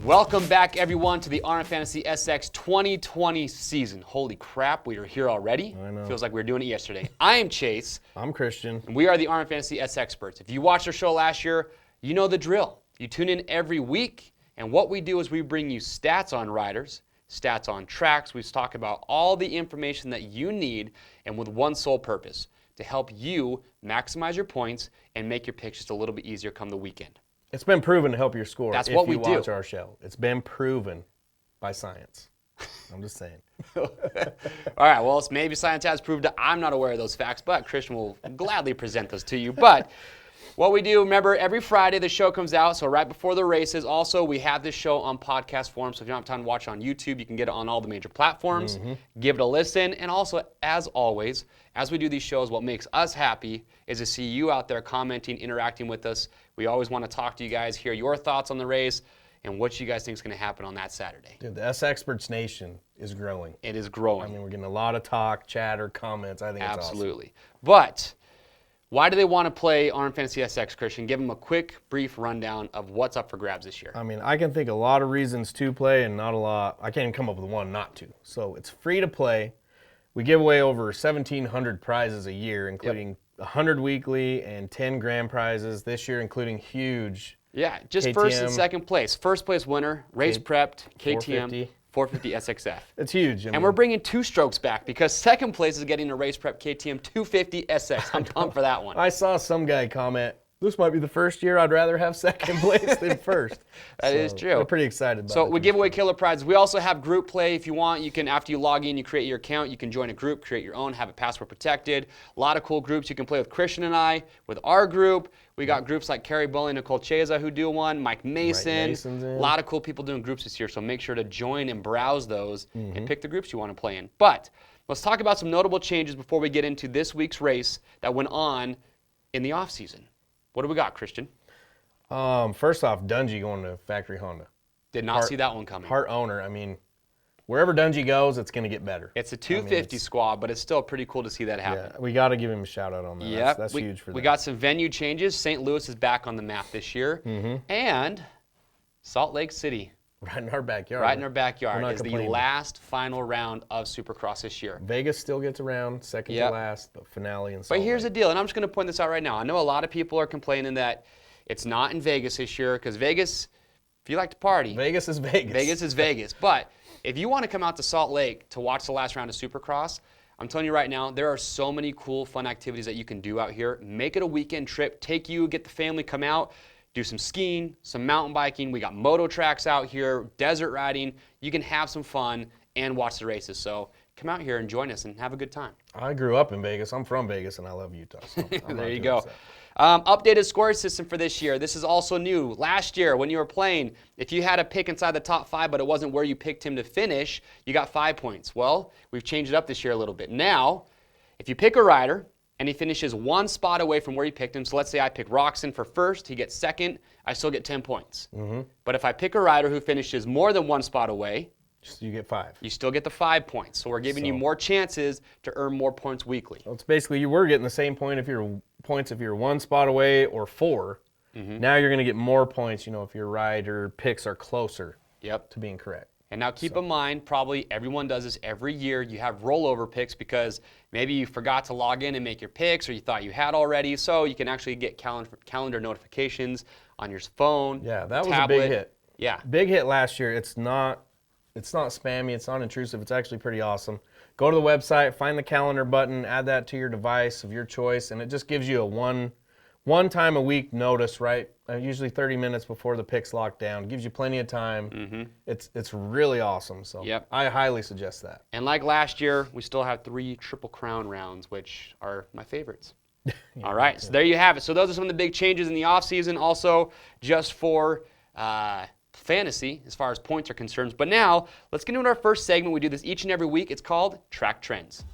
Welcome back, everyone, to the RMFantasySX 2020 season. Holy crap, we are here already. I know. Feels like we were doing it yesterday. I am Chase. I'm Christian. And we are the RMFantasy SXperts. If you watched our show last year, you know the drill. You tune in every week, and what we do is we bring you stats on riders, stats on tracks. We talk about all the information that you need, and with one sole purpose, to help you maximize your points and make your picks just a little bit easier come the weekend. It's been proven to help your score. That's what we do. If you watch our show. It's been proven by science. I'm just saying. All right, well, maybe science has proved that I'm not aware of those facts, but Christian will gladly present those to you. But what we do, remember, every Friday the show comes out, so right before the races. Also, we have this show on podcast form, so if you don't have time to watch it on YouTube, you can get it on all the major platforms. Give it a listen. And also, as always, as we do these shows, what makes us happy is to see you out there commenting, interacting with us. We always want to talk to you guys, hear your thoughts on the race, and what you guys think is going to happen on that Saturday. Dude, the SXperts Nation is growing. It is growing. I mean, we're getting a lot of talk, chatter, comments. I think it's awesome. Absolutely. But why do they want to play RMFantasySX, Christian? Give them a quick, brief rundown of what's up for grabs this year. I mean, I can think of a lot of reasons to play and not a lot. I can't even come up with one not to. So it's free to play. We give away over 1,700 prizes a year, including 100 weekly and 10 grand prizes this year, including huge. Yeah, just KTM, first and second place. First place winner, race prepped, KTM, 450 SXF. It's huge. And we're bringing two strokes back because second place is getting a race prep KTM 250 SX. I'm pumped for that one. I saw some guy comment, this might be the first year I'd rather have second place than first. That is true. We're pretty excited about it. So we give away killer prizes. We also have group play. If you want, you can, after you log in, you create your account, you can join a group, create your own, have it password protected. A lot of cool groups you can play with Christian and I, with our group. We got groups like Carrie Bowling and Nicole Cheza who do one, Mike Mason. A lot of cool people doing groups this year, so make sure to join and browse those and pick the groups you want to play in. But let's talk about some notable changes before we get into this week's race that went on in the offseason. What do we got, Christian? First off, Dungey going to Factory Honda. Did not see that one coming. Part owner. I mean, wherever Dungey goes, it's going to get better. It's a 250 squad, but it's still pretty cool to see that happen. Yeah, we got to give him a shout out on that. Yep. That's huge for them. We got some venue changes. St. Louis is back on the map this year. And Salt Lake City. Right in our backyard. Right in our backyard is complaining. the last final round of Supercross this year. Vegas still gets around, second to last, but finale in Salt But Lake. here's the deal, and I'm just going to point this out right now. I know a lot of people are complaining that it's not in Vegas this year because Vegas, if you like to party, Vegas is Vegas. Vegas is Vegas. But if you want to come out to Salt Lake to watch the last round of Supercross, I'm telling you right now, there are so many cool, fun activities that you can do out here. Make it a weekend trip. Take you, get the family, come out. Do some skiing, some mountain biking. We got moto tracks out here, desert riding. You can have some fun and watch the races. So come out here and join us and have a good time. I grew up in Vegas. I'm from Vegas, and I love Utah. So there you go. Updated scoring system for this year. This is also new. Last year, when you were playing, if you had a pick inside the top 5, but it wasn't where you picked him to finish, you got 5 points. Well, we've changed it up this year a little bit. Now, if you pick a rider, and he finishes one spot away from where you picked him. So let's say I pick Roxon for first, he gets second, I still get 10 points. But if I pick a rider who finishes more than one spot away, you get 5. You still get the 5 points. So we're giving you more chances to earn more points weekly. So it's basically you were getting the same points if you're one spot away or 4. Now you're going to get more points, if your rider picks are closer to being correct. And now keep in mind, probably everyone does this every year. You have rollover picks because maybe you forgot to log in and make your picks or you thought you had already. So you can actually get calendar notifications on your phone, Yeah, that was tablet. a big hit. Yeah. Big hit last year. It's not spammy. It's not intrusive. It's actually pretty awesome. Go to the website, find the calendar button, add that to your device of your choice, and it just gives you a one time a week notice, right? Usually 30 minutes before the pick's locked down. It gives you plenty of time. It's really awesome. So I highly suggest that. And like last year, we still have 3 Triple Crown rounds, which are my favorites. All right, so there you have it. So those are some of the big changes in the offseason, also just for fantasy as far as points are concerned. But now, let's get into our first segment. We do this each and every week. It's called Track Trends.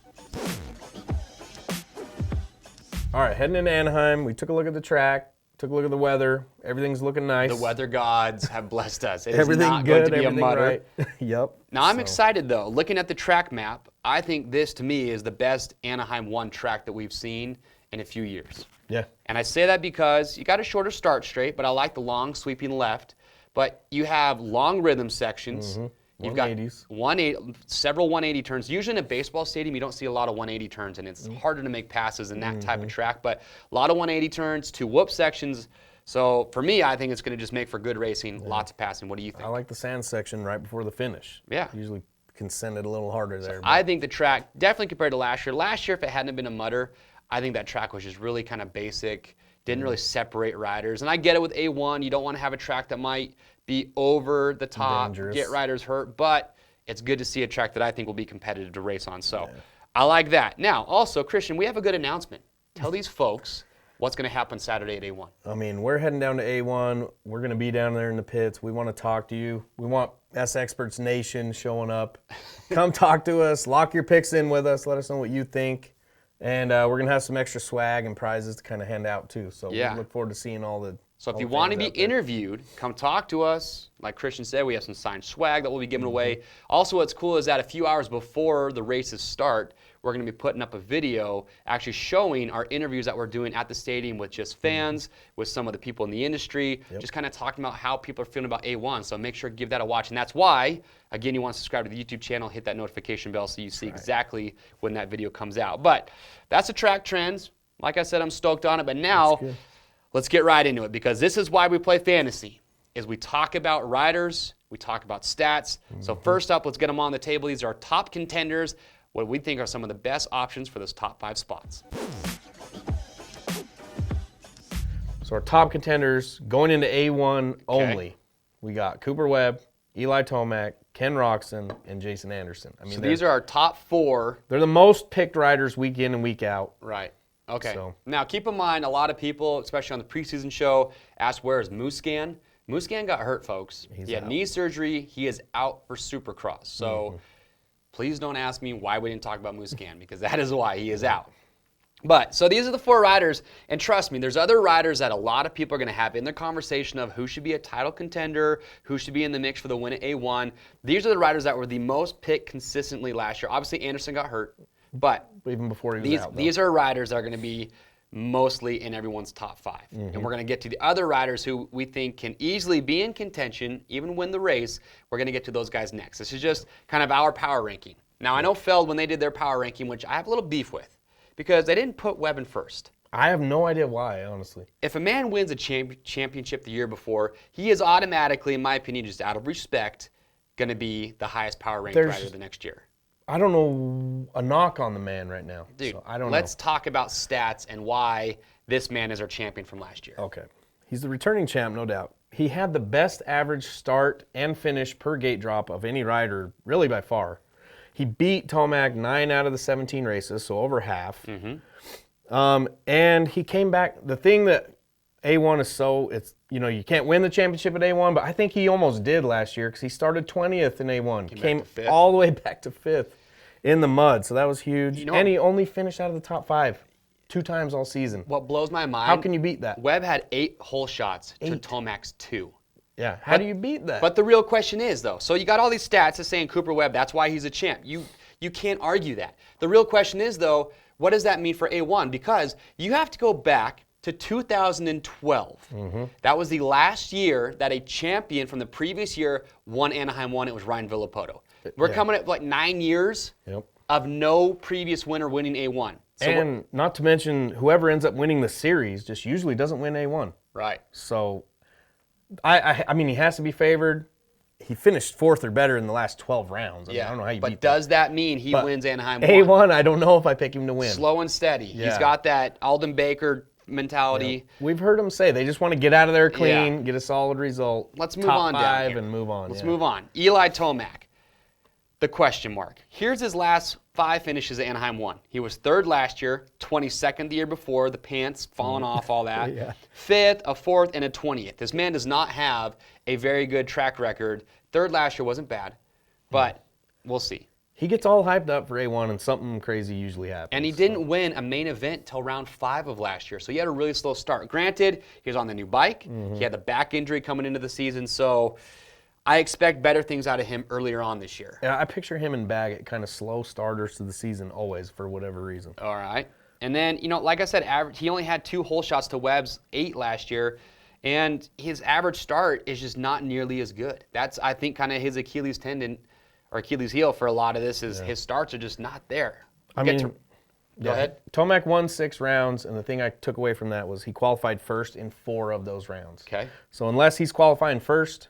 All right, heading into Anaheim, we took a look at the track, took a look at the weather. Everything's looking nice. The weather gods have blessed us. It everything is not good, going to be everything a mutter. right. Yep. Now, I'm excited, though. Looking at the track map, I think this, to me, is the best Anaheim 1 track that we've seen in a few years. Yeah. And I say that because you got a shorter start straight, but I like the long sweeping left. but you have long rhythm sections. You've got 180s. several 180 turns. Usually in a baseball stadium, you don't see a lot of 180 turns, and it's harder to make passes in that type of track. But a lot of 180 turns, 2 whoop sections. So for me, I think it's going to just make for good racing, lots of passing. What do you think? I like the sand section right before the finish. Yeah. Usually can send it a little harder there. I think the track, definitely compared to last year. Last year, if it hadn't been a mudder, I think that track was just really kind of basic, didn't really separate riders. And I get it with A1, you don't want to have a track that might be over the top, dangerous, get riders hurt, but it's good to see a track that I think will be competitive to race on. So I like that. Now, also, Christian, we have a good announcement. Tell these folks what's going to happen Saturday at A1. I mean, we're heading down to A1. We're going to be down there in the pits. We want to talk to you. We want SXperts Nation showing up. Come talk to us. Lock your picks in with us. Let us know what you think. And we're going to have some extra swag and prizes to kind of hand out, too. So we look forward to seeing all the So if you want to be interviewed, come talk to us. Like Christian said, we have some signed swag that we'll be giving away. Also, what's cool is that a few hours before the races start, we're going to be putting up a video actually showing our interviews that we're doing at the stadium with just fans, with some of the people in the industry, just kind of talking about how people are feeling about A1. So make sure to give that a watch. And that's why, again, you want to subscribe to the YouTube channel, hit that notification bell so you see exactly when that video comes out. But that's the track trends. Like I said, I'm stoked on it. But now, let's get right into it, because this is why we play fantasy, is we talk about riders, we talk about stats. So first up, let's get them on the table. These are our top contenders, what we think are some of the best options for those top 5 spots. So our top contenders going into A1 only, we got Cooper Webb, Eli Tomac, Ken Roxon, and Jason Anderson. I mean, so these are our top 4. They're the most picked riders week in and week out. Right. Okay. So. Now, keep in mind, a lot of people, especially on the preseason show, ask where is Muscan. Muscan got hurt, folks. He had knee surgery. He is out for Supercross. So please don't ask me why we didn't talk about Muscan, because that is why he is out. But, so these are the 4 riders, and trust me, there's other riders that a lot of people are going to have in their conversation of who should be a title contender, who should be in the mix for the win at A1. These are the riders that were the most picked consistently last year. Obviously, Anderson got hurt, but even before he was out, these are riders that are going to be mostly in everyone's top 5. And we're going to get to the other riders who we think can easily be in contention, even win the race. We're going to get to those guys next. This is just kind of our power ranking. Now, I know Feld, when they did their power ranking, which I have a little beef with, because they didn't put Webb in first. I have no idea why, honestly. If a man wins a championship the year before, he is automatically, in my opinion, just out of respect, going to be the highest power ranked rider the next year. I don't know a knock on the man right now. Dude, so I don't let's talk about stats and why this man is our champion from last year. Okay. He's the returning champ, no doubt. He had the best average start and finish per gate drop of any rider, really by far. He beat Tomac 9 out of the 17 races, so over half. And he came back. The thing that A1 is you can't win the championship at A1, but I think he almost did last year because he started 20th in A1. Came all the way back to 5th in the mud, so that was huge. And he only finished out of the top 5 2 times all season. What blows my mind, how can you beat that? Webb had 8 hole shots to Tomac's 2. Yeah, how do you beat that? But the real question is, though, so you got all these stats that saying Cooper Webb, that's why he's a champ. You can't argue that. The real question is, though, what does that mean for A1? Because you have to go back to 2012. That was the last year that a champion from the previous year won Anaheim 1. It was Ryan Villopoto. We're coming at like 9 years of no previous winner winning A1. So and not to mention, whoever ends up winning the series just usually doesn't win A1. Right. So, I mean, he has to be favored. He finished 4th or better in the last 12 rounds. I don't know how you beat that. But does that mean he wins Anaheim 1? A1, I don't know if I pick him to win. Slow and steady. He's got that Alden Baker mentality. We've heard him say they just want to get out of there clean, get a solid result. Let's move on down top 5 here. and move on. Let's move on. Eli Tomac, the question mark. Here's his last 5 finishes at Anaheim 1. He was 3rd last year, 22nd the year before, the pants falling off, all that. 5th, a 4th, and a 20th. This man does not have a very good track record. 3rd last year wasn't bad, but we'll see. He gets all hyped up for A1, and something crazy usually happens. And he didn't win a main event till round 5 of last year, so he had a really slow start. Granted, he was on the new bike. He had the back injury coming into the season, so I expect better things out of him earlier on this year. Yeah, I picture him and Baggett kind of slow starters to the season always for whatever reason. All right. And then, like I said, he only had 2 hole shots to Webb's 8 last year. And his average start is just not nearly as good. That's, I think, kind of his Achilles tendon or Achilles heel for a lot of this is his starts are just not there. Go ahead. Tomac won 6 rounds, and the thing I took away from that was he qualified first in 4 of those rounds. Okay. So unless he's qualifying first,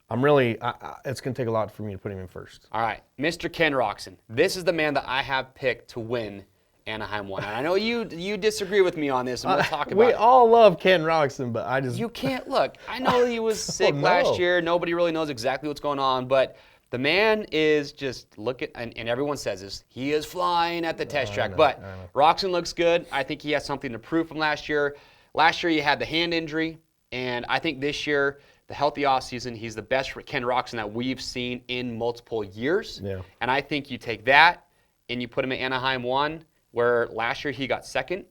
I'm really, it's going to take a lot for me to put him in first. All right, Mr. Ken Roczen. This is the man that I have picked to win Anaheim 1. And I know you disagree with me on this, and we'll talk about it. We all love Ken Roczen, but I just... You can't, look, I know he was sick last year. Nobody really knows exactly what's going on, but the man is just, and everyone says this, he is flying at the test track. But Roczen looks good. I think he has something to prove from last year. Last year he had the hand injury, and I think this year, the healthy offseason, he's the best Ken Roczen that we've seen in multiple years. Yeah. And I think you take that and you put him at Anaheim 1, where last year he got second.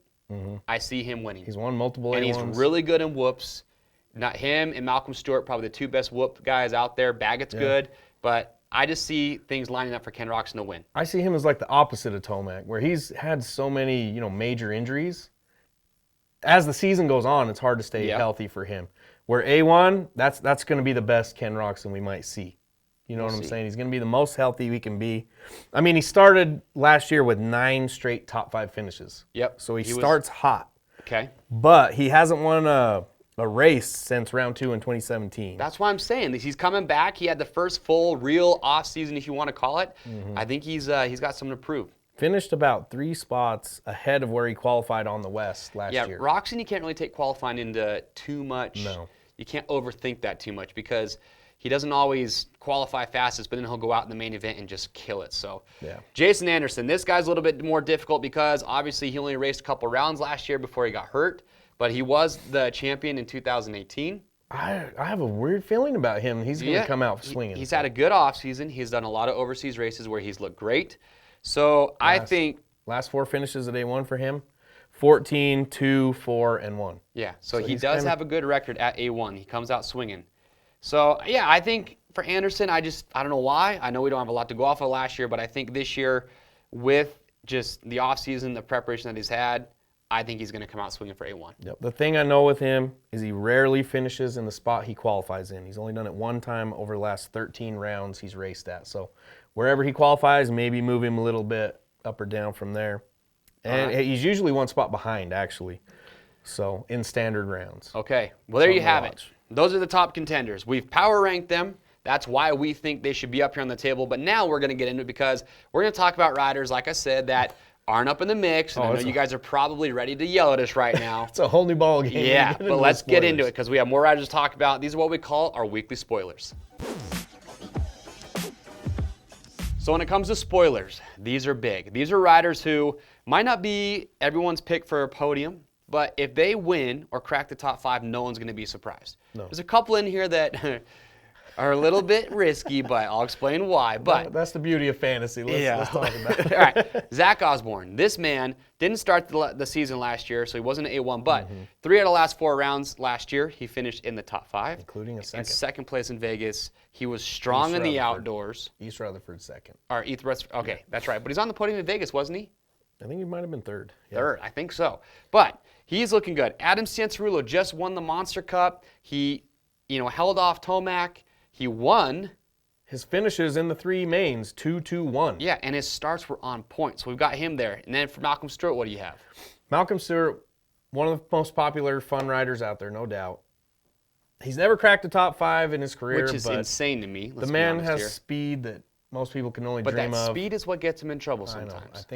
I see him winning. He's won multiple A1s. And he's really good in whoops. Not him and Malcolm Stewart, probably the 2 best whoop guys out there. Baggett's good. But I just see things lining up for Ken Roczen to win. I see him as like the opposite of Tomac, where he's had so many, major injuries. As the season goes on, it's hard to stay healthy for him. Where A1, that's going to be the best Ken Roczen we might see. You know what I'm saying? He's going to be the most healthy we can be. I mean, he started last year with 9 straight top 5 finishes. Yep. So he starts hot. Okay. But he hasn't won a race since round 2 in 2017. That's why I'm saying he's coming back. He had the first full, real off season, if you want to call it. I think he's got something to prove. Finished about 3 spots ahead of where he qualified on the West last year. Yeah, Roczen, you can't really take qualifying into too much. No. You can't overthink that too much because he doesn't always qualify fastest, but then he'll go out in the main event and just kill it. So, Jason Anderson, this guy's a little bit more difficult because obviously he only raced a couple rounds last year before he got hurt, but he was the champion in 2018. I have a weird feeling about him. He's going to come out swinging. He's had a good offseason. He's done a lot of overseas races where he's looked great. So I think last 4 finishes at A1 for him, 14, 2, 4, and 1. Yeah, so he does have a good record at A1. He comes out swinging. So, yeah, I think for Anderson, I don't know why. I know we don't have a lot to go off of last year, but I think this year with just the offseason, the preparation that he's had, I think he's going to come out swinging for A1. Yep. The thing I know with him is he rarely finishes in the spot he qualifies in. He's only done it 1 time over the last 13 rounds he's raced at. So wherever he qualifies, maybe move him a little bit up or down from there. And he's usually 1 spot behind, actually, so in standard rounds. Okay, well, there you have it. Those are the top contenders. We've power ranked them. That's why we think they should be up here on the table. But now we're going to get into it because we're going to talk about riders, like I said, that aren't up in the mix. And I know you guys are probably ready to yell at us right now. It's a whole new ball game. Yeah, but let's get into it because we have more riders to talk about. These are what we call our weekly spoilers. So when it comes to spoilers, these are big. These are riders who might not be everyone's pick for a podium, but if they win or crack the top 5, no one's going to be surprised. No. There's a couple in here that are a little bit risky, but I'll explain why. But that's the beauty of fantasy. Let's talk about it. All right, Zach Osborne. This man didn't start the season last year, so he wasn't an A1, but 3 out of the last 4 rounds last year, he finished in the top 5. Including a second. In second place in Vegas. He was strong in the outdoors. East Rutherford second. Or East Rutherford, okay, that's right. But he's on the podium in Vegas, wasn't he? I think he might have been 3rd. Yeah. 3rd, I think so. But he's looking good. Adam Cianciarulo just won the Monster Cup. He, held off Tomac. He won. His finishes in the 3 mains, 2-2-1. Yeah, and his starts were on point. So we've got him there. And then for Malcolm Stewart, what do you have? Malcolm Stewart, one of the most popular fun riders out there, no doubt. He's never cracked the top 5 in his career. Which is insane to me. The man has speed that most people can only dream of. But that speed is what gets him in trouble sometimes.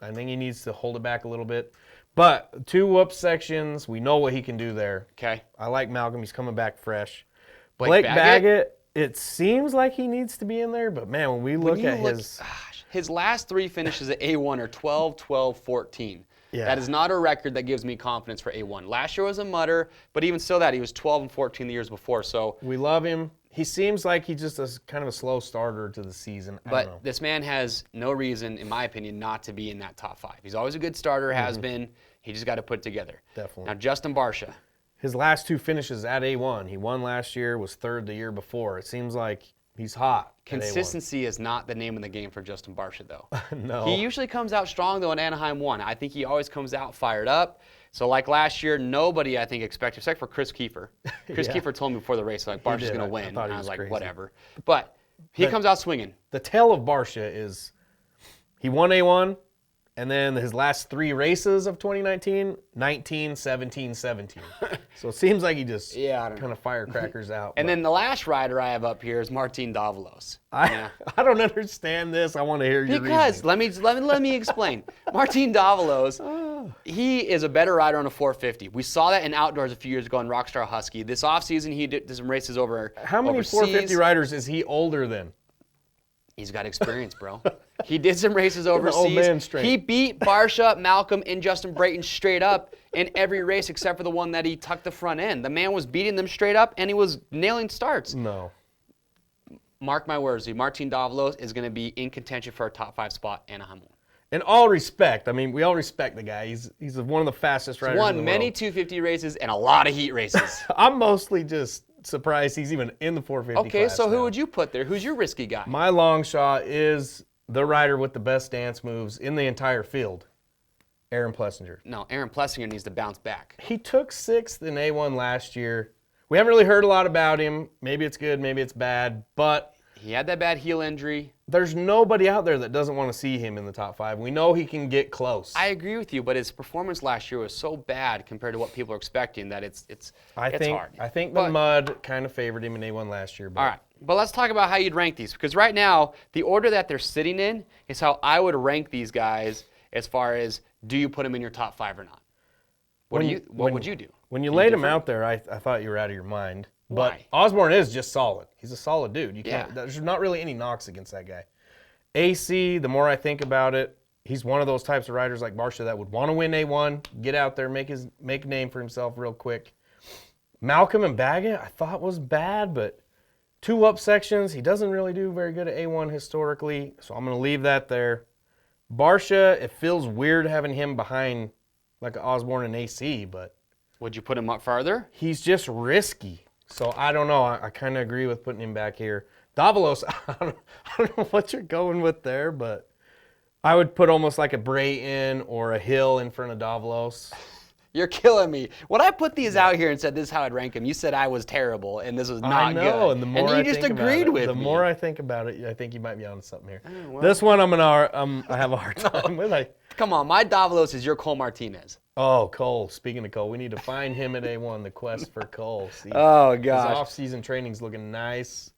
I think he needs to hold it back a little bit. But 2 whoop sections, we know what he can do there. Okay. I like Malcolm. He's coming back fresh. Blake Baggett, it seems like he needs to be in there, but man, when we look at his last 3 finishes at A1 are 12, 12, 14. Yeah. That is not a record that gives me confidence for A1. Last year was a mutter, but even still he was 12 and 14 the years before. So we love him. He seems like he's just kind of a slow starter to the season. But this man has no reason, in my opinion, not to be in that top 5. He's always a good starter, has been. He just got to put it together. Definitely. Now, Justin Barcia. His last 2 finishes at A1. He won last year, was 3rd the year before. It seems like he's hot. Consistency is not the name of the game for Justin Barcia, though. No. He usually comes out strong, though, in Anaheim 1. I think he always comes out fired up. So like last year, nobody I think expected, except for Chris Kiefer. Chris Kiefer told me before the race, like, Barsha's going to win. I And I was like, crazy. whatever. But he comes out swinging. The tale of Barsha is he won A1, and then his last 3 races of 2019, 19, 17, 17. So it seems like he just kind of firecrackers out. And then the last rider I have up here is Martin Davalos. I don't understand this. I want to hear your Because reasoning. let me explain. Martin Davalos, he is a better rider on a 450. We saw that in outdoors a few years ago in Rockstar Husky. This offseason, he did some races over How many overseas. 450 riders is he older than? He's got experience, bro. He did some races overseas. Old man straight. He beat Barsha, Malcolm, and Justin Brayton straight up in every race except for the one that he tucked the front end. The man was beating them straight up, and he was nailing starts. No. Mark my words, Martin Davalos is going to be in contention for a top 5 spot Anaheim. In all respect, I mean, we all respect the guy. He's one of the fastest riders in the Won world. many 250 races and a lot of heat races. I'm mostly just surprised he's even in the 450 Okay, class so who now. would you put there? Who's your risky guy? My long shot is the rider with the best dance moves in the entire field, Aaron Plessinger. No, Aaron Plessinger needs to bounce back. He took 6th in A1 last year. We haven't really heard a lot about him. Maybe it's good, maybe it's bad, but He had that bad heel injury. there's nobody out there that doesn't want to see him in the top 5. We know he can get close. I agree with you, but his performance last year was so bad compared to what people are expecting that it's hard. I think the mud kind of favored him in A1 last year. But All right, but let's talk about how you'd rank these, because right now the order that they're sitting in is how I would rank these guys as far as do you put them in your top 5 or not? What would you do? When you laid him out there, I thought you were out of your mind. But Why? Osborne is just solid. He's a solid dude. You can't. Yeah. There's not really any knocks against that guy. AC, the more I think about it, he's one of those types of riders like Barsha that would want to win A1, get out there, make a name for himself real quick. Malcolm and Baggett, I thought was bad, but 2 up sections. He doesn't really do very good at A1 historically, so I'm going to leave that there. Barsha, it feels weird having him behind like Osborne and AC, but Would you put him up farther? he's just risky. So I don't know. I kind of agree with putting him back here. Davalos, I don't know what you're going with there, but I would put almost like a Bray in or a Hill in front of Davalos. You're killing me. When I put these out here and said this is how I'd rank them, you said I was terrible and this was not I know, good. and the more you I just think agreed about it, with the me. more I think about it, I think you might be onto something here. well. This one I have a hard time with. Come on, my Davalos is your Cole Martinez. Oh, Cole. Speaking of Cole, we need to find him at A1, the quest for Cole. See, Oh, his off-season training's looking nice.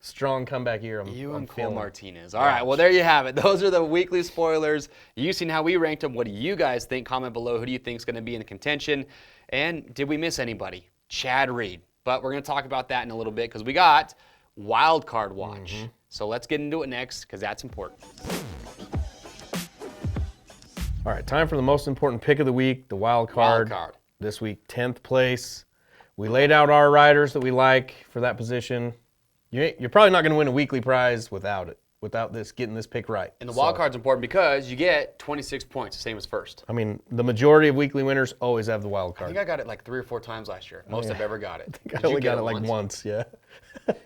Strong comeback here. You I'm and Cole feeling. Martinez. All right, well, there you have it. Those are the weekly spoilers. You've seen how we ranked them. What do you guys think? Comment below. Who do you think is going to be in contention? And did we miss anybody? Chad Reed. But we're going to talk about that in a little bit because we got Wild Card Watch. So let's get into it next because that's important. All right, time for the most important pick of the week, the wild card. Wild card. This week, 10th place. We laid out our riders that we like for that position. You're probably not going to win a weekly prize without getting this pick right. And the wild card's important because you get 26 points, the same as first. I mean, the majority of weekly winners always have the wild I card. think I got it like 3 or 4 times last year. Most I've ever got it. I only got it like once, yeah.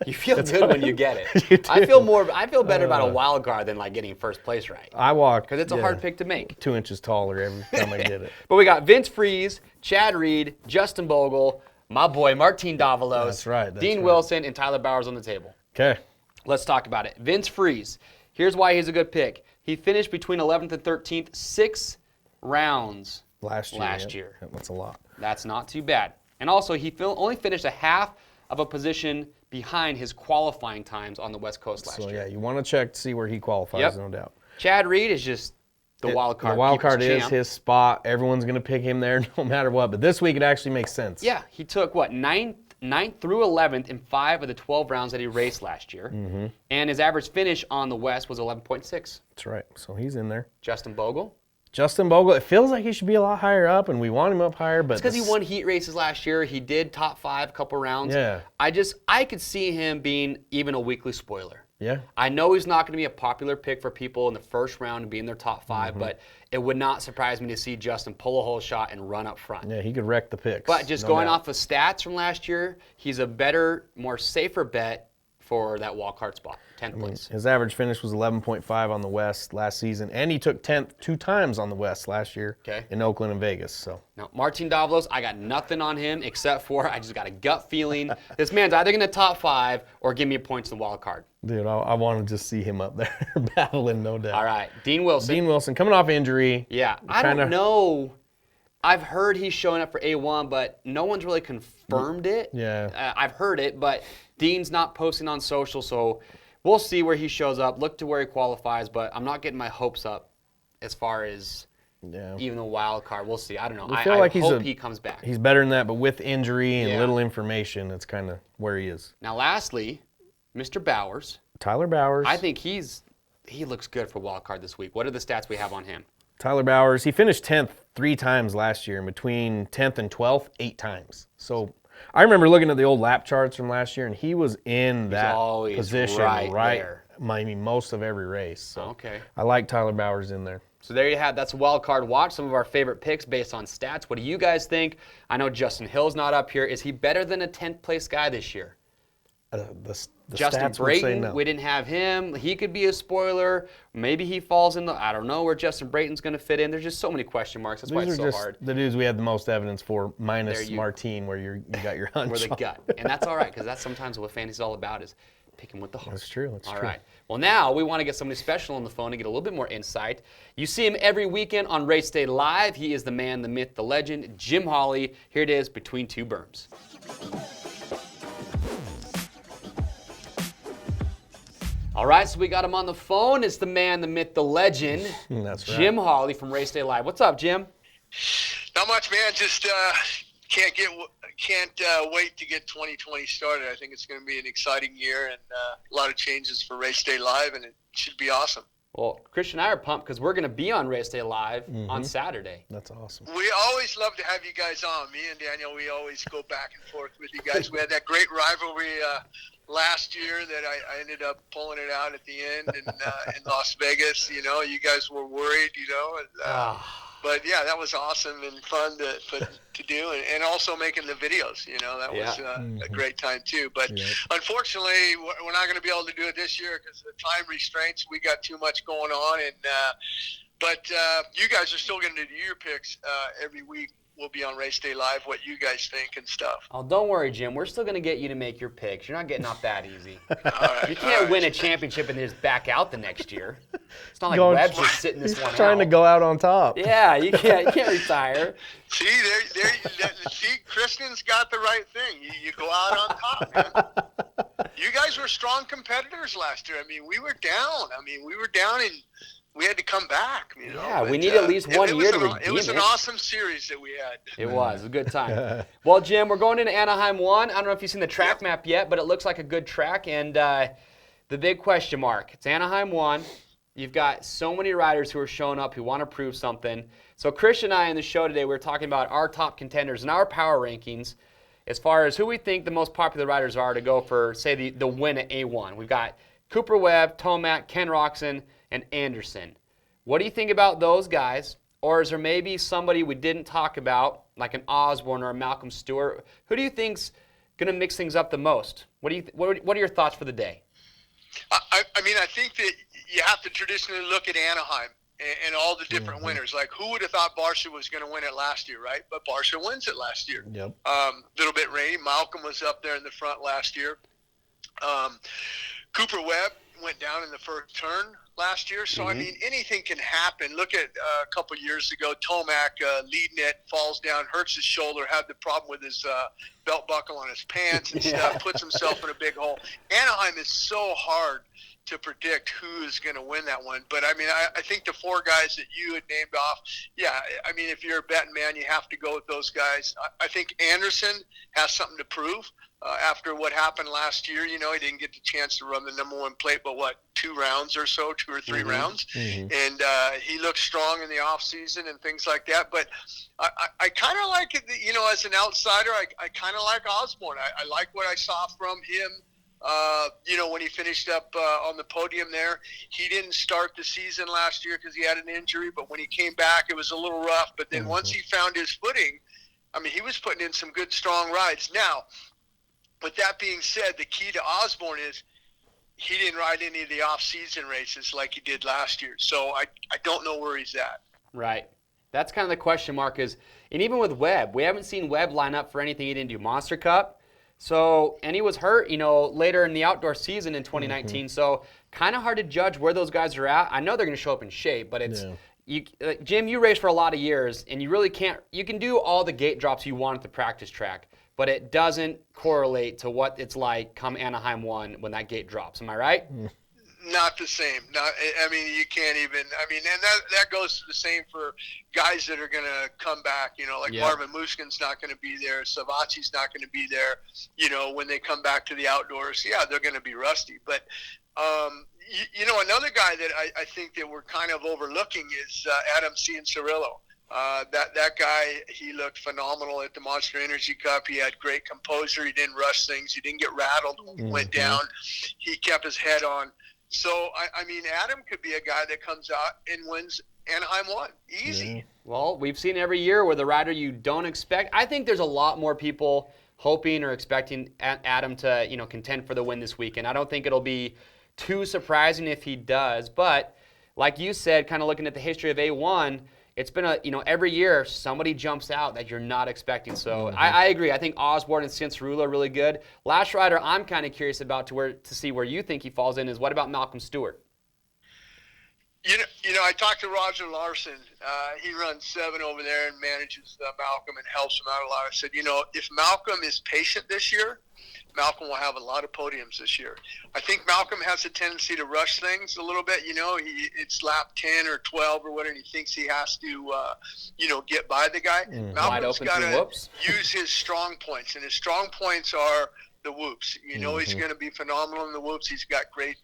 You feel good when you get it. You do. I feel better about a wild card than like getting first place right. I walk Because it's a hard pick to make. 2 inches taller every time I get it. But we got Vince Freeze, Chad Reed, Justin Bogle, my boy Martin Davalos, That's right, Dean Wilson, and Tyler Bowers on the table. Okay. Let's talk about it. Vince Freeze. Here's why he's a good pick. He finished between 11th and 13th, 6 rounds Last year. Yeah, that's a lot. That's not too bad. And also, he only finished a half of a position behind his qualifying times on the West Coast last So, year. yeah, you want to check to see where he qualifies, Yep. no doubt. Chad Reed is just the wild card. The wild people's card is champ. his spot. Everyone's going to pick him there no matter what. But this week, it actually makes sense. Yeah, he took, 9th through 11th in 5 of the 12 rounds that he raced last year. Mm-hmm. And his average finish on the West was 11.6. That's right. So he's in there. Justin Bogle. Justin Bogle, it feels like he should be a lot higher up, and we want him up higher. But It's because he won heat races last year. He did top 5 a couple rounds. Yeah. I could see him being even a weekly spoiler. Yeah. I know he's not going to be a popular pick for people in the first round and be in their top Mm-hmm. 5, but it would not surprise me to see Justin pull a whole shot and run up front. Yeah, he could wreck the picks. But just no going doubt. off of stats from last year, he's a better, more safer bet for that wild card spot, 10th place. His average finish was 11.5 on the West last season, and he took 10th 2 times on the West last year in Oakland and Vegas. So now, Martin Davalos, I got nothing on him except for I just got a gut feeling. This man's either going to top 5 or give me points in the wild card. Dude, I want to just see him up there battling, no doubt. All right, Dean Wilson. Dean Wilson coming off injury. Yeah, I don't know. I've heard he's showing up for A1, but no one's really confirmed it. Yeah. I've heard it, but Dean's not posting on social, so we'll see where he shows up. Look to where he qualifies, but I'm not getting my hopes up as far as even the wild card. We'll see. I don't know. I hope he comes back. He's better than that, but with injury and little information, that's kind of where he is. Now, lastly, Mr. Bowers. Tyler Bowers. I think he looks good for wild card this week. What are the stats we have on him? Tyler Bowers, he finished 10th 3 times last year, and between 10th and 12th, 8 times. So I remember looking at the old lap charts from last year, and he was in that position right there. I mean, most of every race. So I like Tyler Bowers in there. So there you have. That's a wild card watch. Some of our favorite picks based on stats. What do you guys think? I know Justin Hill's not up here. Is he better than a 10th place guy this year? The Justin stats would say Brayton, no. we didn't have him. He could be a spoiler. Maybe he falls in I don't know where Justin Brayton's going to fit in. There's just so many question marks. That's why it's so hard. The dudes we had the most evidence for, minus Martine, where you got your hunch. Where the gut. And that's all right, because that's sometimes what fantasy's all about is picking with the heart. That's true. All right. Well, now we want to get somebody special on the phone to get a little bit more insight. You see him every weekend on Race Day Live. He is the man, the myth, the legend, Jim Holley. Here it is, Between Two Berms. All right, so we got him on the phone. It's the man, the myth, the legend, That's right. Jim Holley from Race Day Live. What's up, Jim? Not much, man. Just can't wait to get 2020 started. I think it's going to be an exciting year and a lot of changes for Race Day Live, and it should be awesome. Well, Christian and I are pumped because we're going to be on Race Day Live on Saturday. That's awesome. We always love to have you guys on. Me and Daniel, we always go back and forth with you guys. We had that great rivalry last year that I ended up pulling it out at the end in Las Vegas. You know, you guys were worried, you know. But, yeah, that was awesome and fun to do, and also making the videos. You know, that was a great time, too. But unfortunately, we're not going to be able to do it this year because of the time restraints. We got too much going on. But you guys are still going to do your picks every week. We'll be on Race Day Live, what you guys think and stuff. Oh, don't worry, Jim. We're still going to get you to make your picks. You're not getting off that easy. You can't win a championship and then just back out the next year. It's not like Webb's just sitting this one out. Trying to go out on top. Yeah, you can't retire. See, Kristen's got the right thing. You go out on top, man. You guys were strong competitors last year. I mean, we were down. And we had to come back. You know? Yeah, we need at least 1 year to redeem it. It was an awesome series that we had. It was a good time. Well, Jim, we're going into Anaheim 1. I don't know if you've seen the track map yet, but it looks like a good track. And the big question mark, it's Anaheim 1. You've got so many riders who are showing up who want to prove something. So Christian and I in the show today, we were talking about our top contenders and our power rankings as far as who we think the most popular riders are to go for, say, the win at A1. We've got Cooper Webb, Tomac, Ken Roczen, and Anderson. What do you think about those guys? Or is there maybe somebody we didn't talk about, like an Osborne or a Malcolm Stewart? Who do you think's going to mix things up the most? What are your thoughts for the day? I mean, I think that you have to traditionally look at Anaheim and all the different winners. Like, who would have thought Barcia was going to win it last year, right? But Barcia wins it last year. Yep. Little bit rainy. Malcolm was up there in the front last year. Cooper Webb went down in the first turn last year. So, I mean, anything can happen. Look at a couple years ago, Tomac leading it, falls down, hurts his shoulder, had the problem with his belt buckle on his pants and stuff, puts himself in a big hole. Anaheim is so hard to predict who is going to win that one. But, I mean, I think the 4 guys that you had named off, I mean, if you're a betting man, you have to go with those guys. I think Anderson has something to prove. After what happened last year, you know, he didn't get the chance to run the number 1 plate, but 2 rounds or so, 2 or 3 rounds. And he looked strong in the offseason and things like that. But I kind of like it, you know, as an outsider, I kind of like Osborne. I like what I saw from him. You know, when he finished up on the podium there, he didn't start the season last year because he had an injury. But when he came back, it was a little rough. But then once he found his footing, I mean, he was putting in some good, strong rides. Now, with that being said, the key to Osborne is he didn't ride any of the off-season races like he did last year. So I don't know where he's at. Right. That's kind of the question mark is, and even with Webb, we haven't seen Webb line up for anything he didn't do. Monster Cup. So, and he was hurt, later in the outdoor season in 2019. So kind of hard to judge where those guys are at. I know they're going to show up in shape, but it's, Jim, you raced for a lot of years, and you really can't, you can do all the gate drops you want at the practice track, but it doesn't correlate to what it's like come Anaheim 1 when that gate drops. Am I right? Not the same. You can't even. And that goes to the same for guys that are going to come back. Marvin Muskin's not going to be there. Savacci's not going to be there. When they come back to the outdoors, they're going to be rusty. But another guy that I think that we're kind of overlooking is Adam Cianciarulo. That guy, he looked phenomenal at the Monster Energy Cup. He had great composure. He didn't rush things. He didn't get rattled when he went down. He kept his head on. So, Adam could be a guy that comes out and wins Anaheim 1. Easy. Yeah. Well, we've seen every year where the rider you don't expect. I think there's a lot more people hoping or expecting Adam to, contend for the win this weekend. I don't think it'll be too surprising if he does. But like you said, kind of looking at the history of A1, it's been every year somebody jumps out that you're not expecting. So I agree. I think Osborne and Cianciarulo are really good. Last rider I'm kind of curious about to see where you think he falls in is what about Malcolm Stewart? I talked to Roger Larson. He runs 7 over there and manages Malcolm and helps him out a lot. I said, if Malcolm is patient this year, Malcolm will have a lot of podiums this year. I think Malcolm has a tendency to rush things a little bit. It's lap 10 or 12 or whatever, and he thinks he has to, get by the guy. Malcolm's got to use his strong points, and his strong points are the whoops. He's going to be phenomenal in the whoops. He's got great,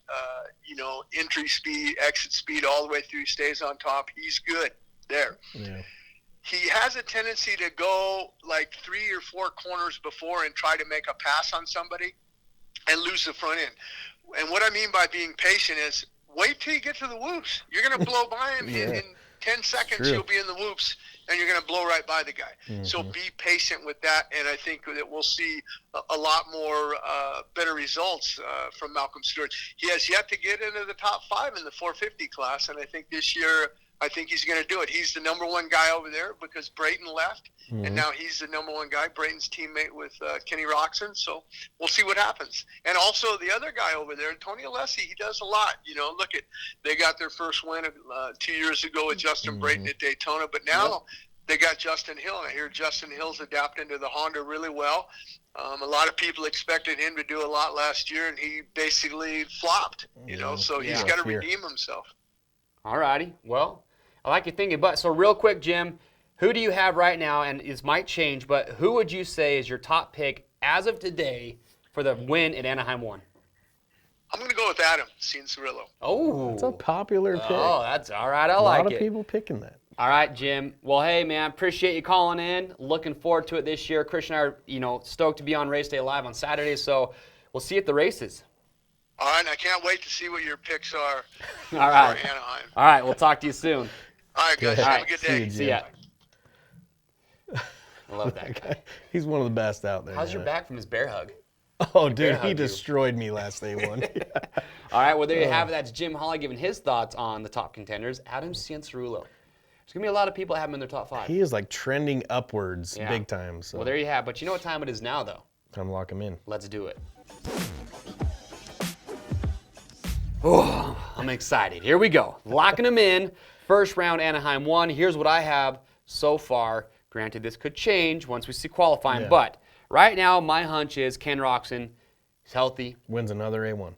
entry speed, exit speed all the way through. He stays on top. He's good there. Yeah. He has a tendency to go like 3 or 4 corners before and try to make a pass on somebody and lose the front end. And what I mean by being patient is wait till you get to the whoops. You're going to blow by him in 10 seconds. You'll be in the whoops, and you're going to blow right by the guy. So be patient with that, and I think that we'll see a lot more better results from Malcolm Stewart. He has yet to get into the top 5 in the 450 class, and I think this year – I think he's going to do it. He's the number 1 guy over there because Brayton left, and now he's the number 1 guy. Brayton's teammate with Kenny Roczen, so we'll see what happens. And also the other guy over there, Tony Alessi, he does a lot. They got their first win 2 years ago with Justin Brayton at Daytona, but now they got Justin Hill, and I hear Justin Hill's adapting to the Honda really well. A lot of people expected him to do a lot last year, and he basically flopped, so he's got to redeem himself. All righty. Well, I like your thinking, but so real quick, Jim, who do you have right now, and this might change, but who would you say is your top pick as of today for the win at Anaheim 1? I'm going to go with Adam Cianciarulo. Oh. That's a popular pick. Oh, that's all right. I like it. A lot of people picking that. All right, Jim. Well, hey, man, appreciate you calling in. Looking forward to it this year. Christian and I are, stoked to be on Race Day Live on Saturday, so we'll see you at the races. All right, and I can't wait to see what your picks are for Anaheim. All right, we'll talk to you soon. All right, guys. Have a good day. See ya. I love that guy. He's one of the best out there. How's your back from his bear hug? Oh, dude, he destroyed me last day 1. All right, well, there you have it. That's Jim Holley giving his thoughts on the top contenders. Adam Cianciarulo. There's going to be a lot of people that have him in their top 5. He is like trending upwards big time. So. Well, there you have it. But you know what time it is now, though? Time to lock him in. Let's do it. Oh, I'm excited. Here we go. Locking them in. First round, Anaheim 1. Here's what I have so far. Granted, this could change once we see qualifying, but right now, my hunch is Ken Roczen is healthy. Wins another A1.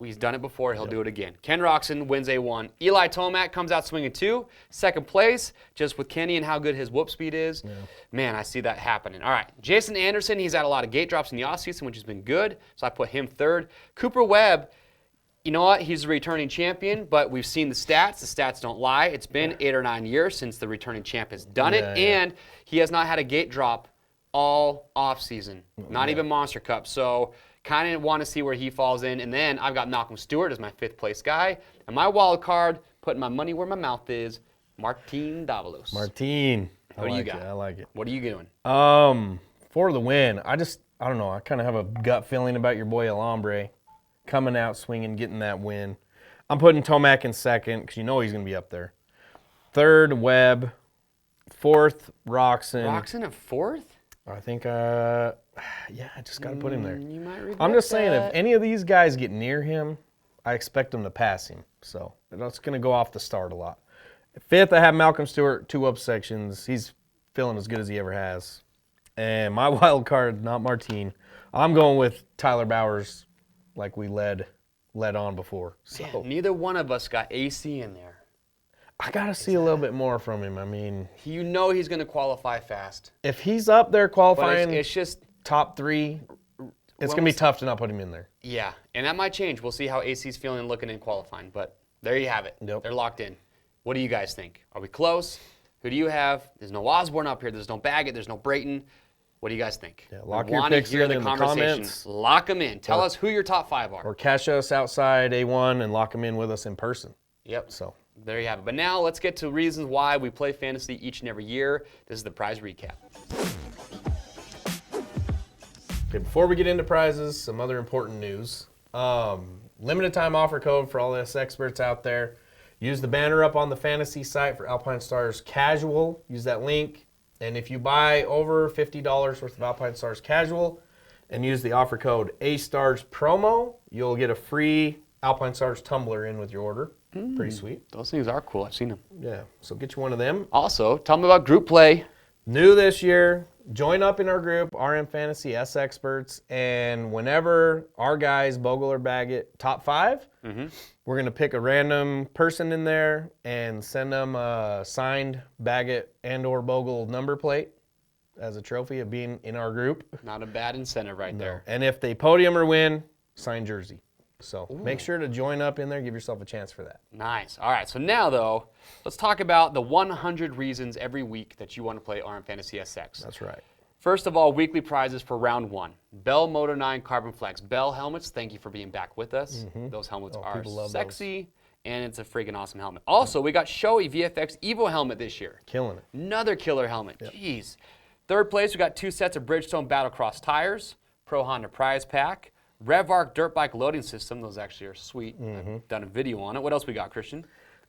He's done it before. He'll do it again. Ken Roczen wins A1. Eli Tomac comes out swinging 2. Second place, just with Kenny and how good his whoop speed is. Yeah. Man, I see that happening. All right. Jason Anderson, he's had a lot of gate drops in the offseason, which has been good, so I put him 3rd. Cooper Webb, you know what? He's a returning champion, but we've seen the stats. The stats don't lie. It's been 8 or 9 years since the returning champ has done it, and he has not had a gate drop all offseason, not even Monster Cup. So kind of want to see where he falls in. And then I've got Malcolm Stewart as my 5th place guy. And my wild card, putting my money where my mouth is, Martin Davalos. Martin. What do you got? I like it. What are you doing? For the win, I don't know. I kind of have a gut feeling about your boy Alambre. coming out swinging, getting that win. I'm putting Tomac in second because you know he's going to be up there. Third, Webb. Fourth, Roxon. Roxon at fourth? I think, yeah, I just got to put him there. You might regret I'm just saying, that. if any of these guys get near him, I expect them to pass him. So that's going to go off the start a lot. Fifth, I have Malcolm Stewart, 2 up sections. He's feeling as good as he ever has. And my wild card, not Martine. I'm going with Tyler Bowers, like we led on before. So Man, neither one of us got AC in there. I got to see a little bit more from him. I mean, You know he's going to qualify fast. if he's up there But qualifying it's just, top 3, it's going to be tough to not put him in there. yeah. And that might change. We'll see how AC's feeling looking in qualifying. But there you have it. Yep. They're locked in. What do you guys think? Are we close? Who do you have? There's no Osborne up here. There's no Baggett. There's no Brayton. What do you guys think? Yeah, lock We your wanna picks hear in the comments. Lock them in. Tell us who your top 5 are. Or cash us outside A1 and lock them in with us in person. Yep. So There you have it. But now let's get to reasons why we play fantasy each and every year. This is the prize recap. okay, before we get into prizes, some other important news. Limited time offer code for all the SXperts out there. Use the banner up on the fantasy site for Alpine Stars Casual. Use that link. And if you buy over $50 worth of Alpine Stars Casual and use the offer code ASTARS promo, you'll get a free Alpine Stars tumbler in with your order. Pretty sweet. Those things are cool. I've seen them. Yeah, so get you one of them. Also, tell me about group play. New this year, join up in our group, RM Fantasy SXperts, and whenever our guys, Bogle or Baggett, top 5, we're going to pick a random person in there and send them a signed Baggett and or Bogle number plate as a trophy of being in our group. Not a bad incentive right there. And if they podium or win, signed jersey. So make sure to join up in there, give yourself a chance for that. Nice. All right, so now, though, let's talk about the 100 reasons every week that you want to play RM Fantasy SX. That's right. First of all, weekly prizes for round 1. Bell Moto 9 Carbon Flex. Bell helmets, thank you for being back with us. Those helmets are people love sexy, and it's a friggin' awesome helmet. Also, we got Shoei VFX Evo helmet this year. Killing it. Another killer helmet. Jeez. Third place, we got 2 sets of Bridgestone Battlecross tires, Pro Honda Prize Pack, RevArc Dirt Bike Loading System. Those actually are sweet. I've done a video on it. What else we got, Christian?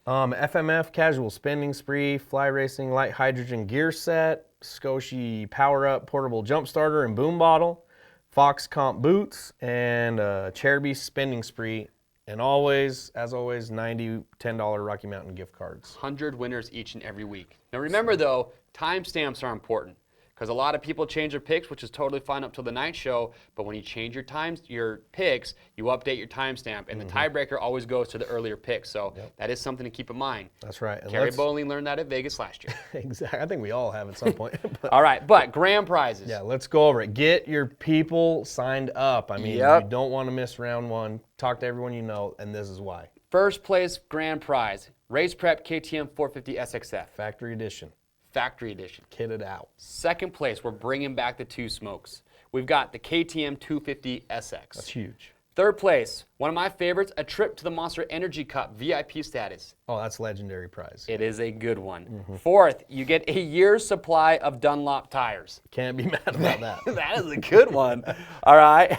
FMF Casual Spending Spree, Fly Racing Light Hydrogen Gear Set, Scotia Power Up Portable Jump Starter and Boom Bottle, Fox Comp Boots, and Cherubi Spending Spree. And always, as always, $10 Rocky Mountain gift cards. 100 winners each and every week. Now remember, though, timestamps are important. Because a lot of people change their picks, which is totally fine up till the night show. But when you change your picks, you update your timestamp, and the tiebreaker always goes to the earlier pick. So that is something to keep in mind. That's right. And Kerry Bowling learned that at Vegas last year. Exactly. I think we all have at some point. All right, but grand prizes. Yeah, let's go over it. Get your people signed up. I mean, you don't want to miss round 1. Talk to everyone you know, and this is why. First place grand prize, Race Prep KTM 450 SXF. Factory edition. Factory edition. Kitted out. Second place, we're bringing back the 2 smokes. We've got the KTM 250 SX. That's huge. Third place, one of my favorites, a trip to the Monster Energy Cup VIP status. Oh, that's legendary prize. It is a good one. Fourth, you get a year's supply of Dunlop tires. Can't be mad about that. That is a good one. All right.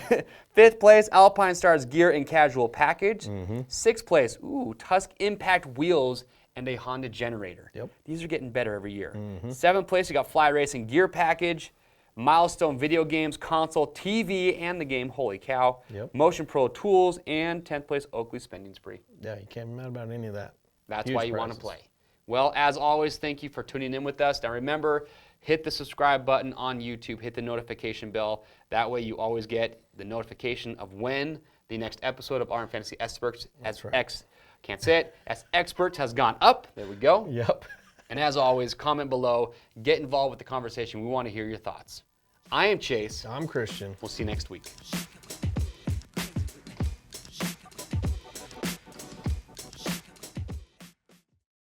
Fifth place, Alpine Stars Gear and Casual Package. Sixth place, Tusk Impact Wheels and a Honda generator. Yep. These are getting better every year. Seventh place, you got Fly Racing Gear Package, Milestone Video Games, Console, TV, and the game, holy cow. Yep. Motion Pro Tools, and 10th place, Oakley Spending Spree. Yeah, you can't be mad about any of that. That's Huge why you want to prizes. play. Well, as always, thank you for tuning in with us. Now remember, hit the subscribe button on YouTube, hit the notification bell. That way you always get the notification of when the next episode of RM Fantasy SXperts SXperts has gone up. There we go. Yep. And as always, comment below, get involved with the conversation. We want to hear your thoughts. I am Chase. I'm Christian. We'll see you next week.